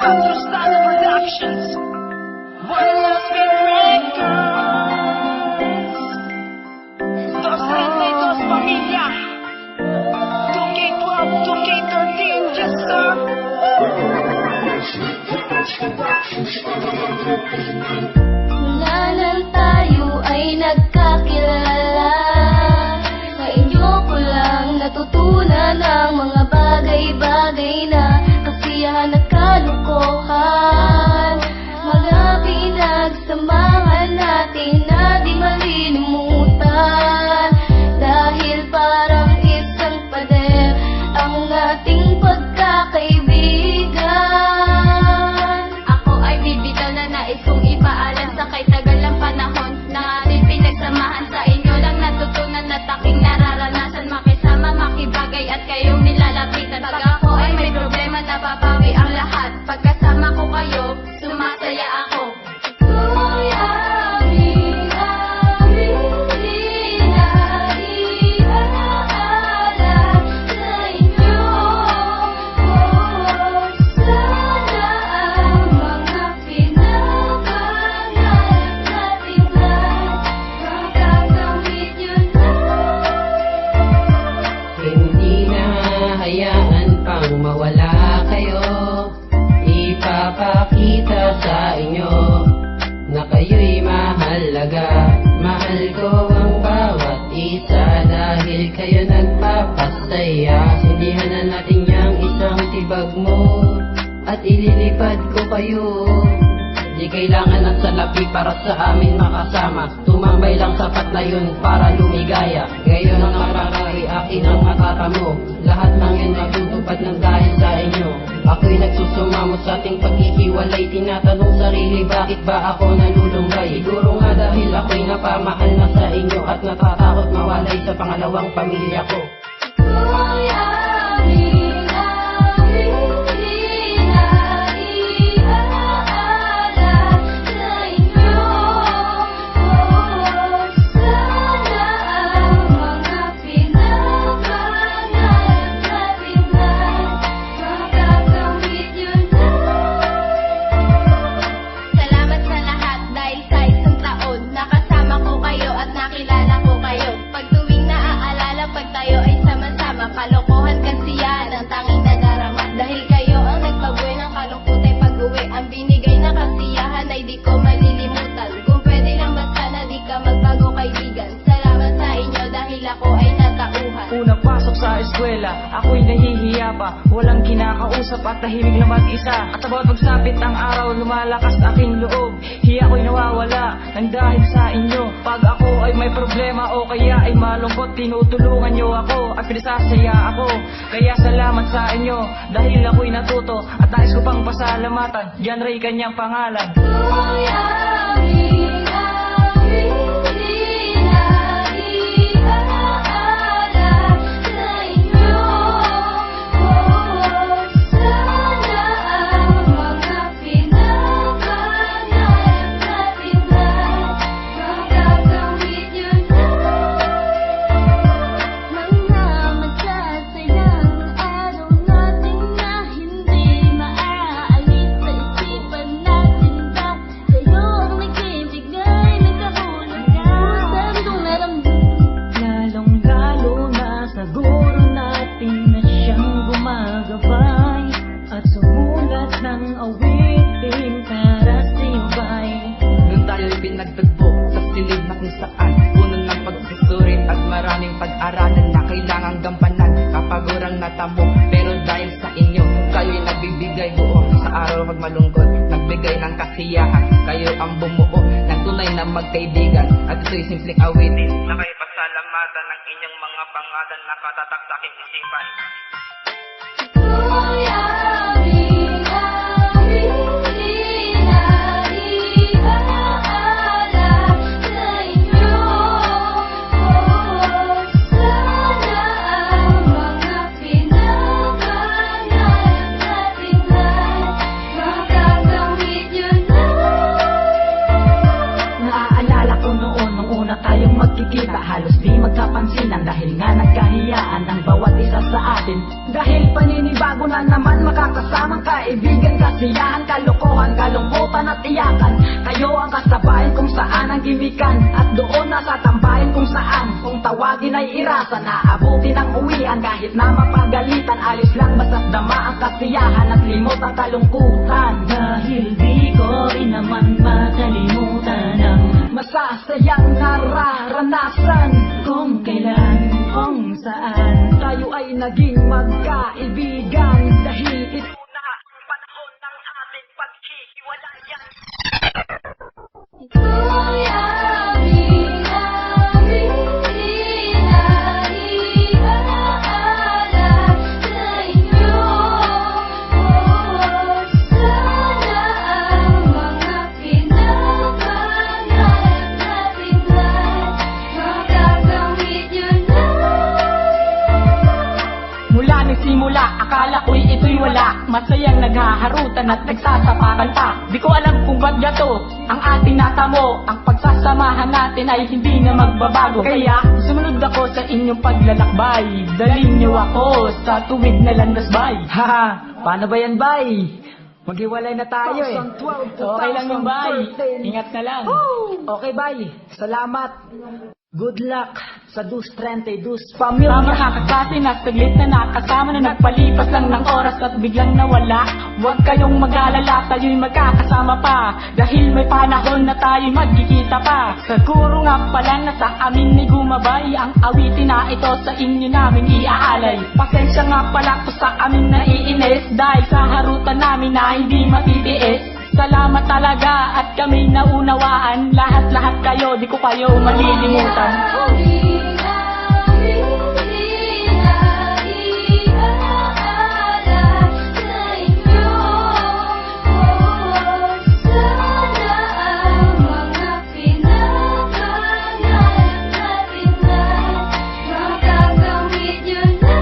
Patrustada Productions, one last big records. Dos Reyes, familia. 2K12, 2K13, yes sir. Mula nang tayo ay nagkakilala, sa inyo ko lang natutunan ang mga bagay-bagay na kasiyahan at kalukuhan. Mga pinagsamahan natin na di malilimutan, dahil parang isang pader ang ating pagkakaibigan. Ako ay bibitaw na nais kong ipaalam sa kay tagal ng panahon na ating pinagsamahan. Sa inyo lang natutunan at aking nararanasan, makisama, makibagay at kayong nilalapitan. Pag ako ay may problema, napapawi ang lahat. Pagkasama ko kayo, sumasaya ako. Mawala kayo, ipapakita sa inyo na kayo'y mahalaga. Mahal ko ang bawat isa dahil kayo nagpapasaya. Sindihan na natin yang isang tibag mo at ililipad ko kayo. Di kailangan ng salapi para sa amin makasama. Tumambay lang sapat na yun para lumigaya. Ngayon ang nakarari akin ang matatamo. Lahat ng yun natutupad ng dahil sa inyo. Ako'y nagsusumamo sa ating paghihiwalay. Tinatanong sarili bakit ba ako nalulumbay. Siguro nga dahil ako'y napamahal na sa inyo at natatakot mawalay sa pangalawang pamilya ko. Kalokohan kasiyahan ang tanging nadarama, dahil kayo ang nagpabuhay ng kalungkot ay pag-uwi. Ang binigay na kasiyahan ay di ko malilimutan. Kung pwede lang ba sana di ka magbago kaibigan. Salamat sa inyo dahil ako ay natauhan. Unang pasok sa eskwela, ako'y nahihiya pa. Walang kinakausap at tahimik na mag-isa. At sa bawat pagsapit ng araw, lumalakas aking loob. Hiya ko'y nawawala ng dahil sa inyo. Pag ako ay may problema o kaya ay malungkot, tinutulungan nyo ako at pinasasaya ako. Kaya salamat sa inyo dahil ako'y natuto at nais ko pang pasalamatan. John Ray kanyang pangalan. At sumulat ng awiting para siyubay. Nung tayo'y pinagtagpo sa silid na kung saan puno ng pagsusurit at maraming pag-aralan na kailangang gampanan. Kapagurang natamo pero dahil sa inyo, kayo'y nagbibigay buo sa araw pag malungkot. Nagbigay ng kasiyahan, kayo ang bumuo ng tunay na magkaibigan. At ito'y simpleng awitin na kayo pasalamatan ng inyong mga pangalan na katatak sa aking isipan. Naaalala ko noon nung una tayong magkikita, halos di magkapansinan dahil nga nagkahiyaan ang bawat isa sa atin. Dahil paninibago na naman makakasamang kaibigan ka kasiyahan, kalokohan, kalungkutan at iyakan. Kayo ang kasabayan kung saan ang gimikan, at doon nasa tambayan kung saan, kung tawagin ay irasan, naabutin ang uwian kahit na mapagalitan. Alis lang basta't dama ang kasiyahan at limot ang kalungkutan. Dahil di ko rin naman makalimutan ang masasayang nararanasan, kung kailan, kung saan tayo ay naging magkaibigan. Dahil ito na ang panahon ng ating paghihiwalayan. Ito'y aming inaalaala sa inyo. Sana ang mga pinapangarap natin ay magagawin nyo na. Mula nagsimula, akala ko'y ito'y wala. Masayang naghaharutan at nagsasapakan pa. Di ko alam kung ba't gato ang ating natamo. Ang pagsasamahan natin ay hindi na magbabago. Kaya sumunod ako sa inyong paglalakbay. Dalhin niyo ako sa tuwid na landasbay. Haha, paano ba yan, bay? Maghiwalay na tayo eh. Okay lang yung bay. Ingat na lang. Okay, bay. Salamat. Good luck sa Dus 32 pamilya. Tama kakakasi na saglit na nakasama na nagpalipas lang ng oras at biglang nawala. Huwag kayong mag-alala, tayo'y magkakasama pa. Dahil may panahon na tayo'y magkikita pa. Siguro nga pala na sa amin ni gumabay ang awitin na ito sa inyo namin iaalay. Pasensya nga pala ko sa amin naiinis dahil sa harutan namin na hindi matitiis. Salamat talaga at kami naunawaan. Lahat-lahat kayo, di ko kayo malilimutan. Aming inaalaala sa inyo. Sana ang mga pinapangarap natin ay magagawin nyo na.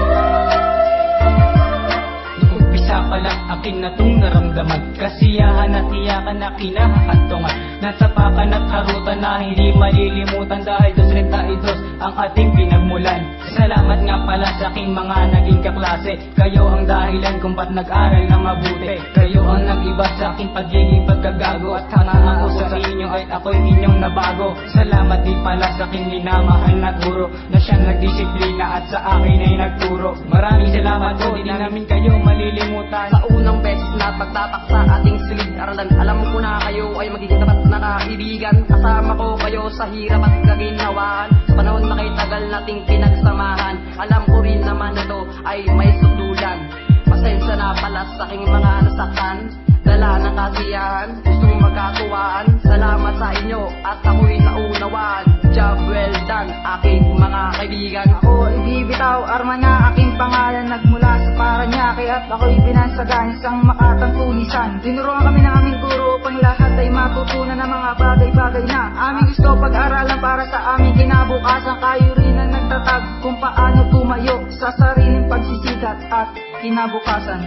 Umpisa pa lang aking natong naramdaman, kasiyahan at iyakan na kinahakantungan. Nasa pakan at harutan na hindi malilimutan dahil 32 ang ating pinagmulan. Salamat nga pala sa aking mga naging kaklase. Kayo ang dahilan kung ba't nag-aral na mabuti. Kayo ang nag-iba sa aking pagiging pagkagago, at hangaan ako sa inyo ay ako'y inyong nabago. Salamat din pala sa aking minamahal na guro na siyang nagdisiplina at sa akin ay nagturo. Maraming salamat po, di namin kayo malilimutan. Sa unang beses na pagtataksa ating silid-aralan, alam ko na kayo ay magiging tapat na kaibigan. Kasama ko kayo sa hirap at kaginhawaan. Sa panahon na kay tagal nating pinagsamahan, alam ko rin naman ito ay may sudulan. Pasensya na pala sa aking mga nasaktan, dala ng kasiyahan, gustong magkatuwaan. Salamat sa inyo at ako'y naunawaan. Job well done, aking mga kaibigan. Ako ibibitaw, arma na aking pangalan. Nagmula sa Paranaque at ako'y binansagan isang Makatang Tulisan. Tinuruan kami ng aming guro upang lahat ay matutunan ng mga bagay-bagay na aming gusto pag-aralan para sa aming kinabukasan. Kayo rin ang nagtatag kung paano tumayo sa sariling pagsisikat at kinabukasan.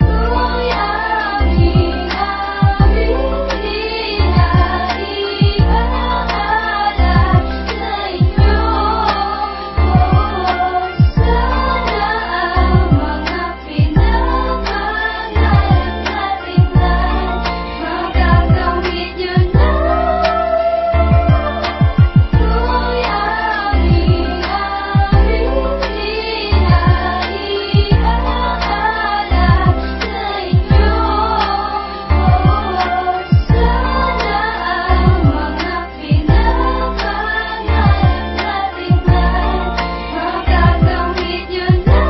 Ito'y aming inaalaala sa inyo. Sana ang mga pinapangarap natin ay magagawin nyo na. Ito'y aming inaalaala sa inyo. Sana ang mga pinapangarap natin ay magagawin nyo na.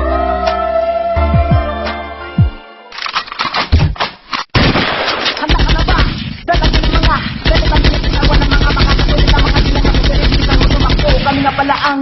Handa ka na ba? Dala ko ng mga dala kami ng ng mga katulad ng mga silang kapitalismo. Tumakbo kami nga pala ang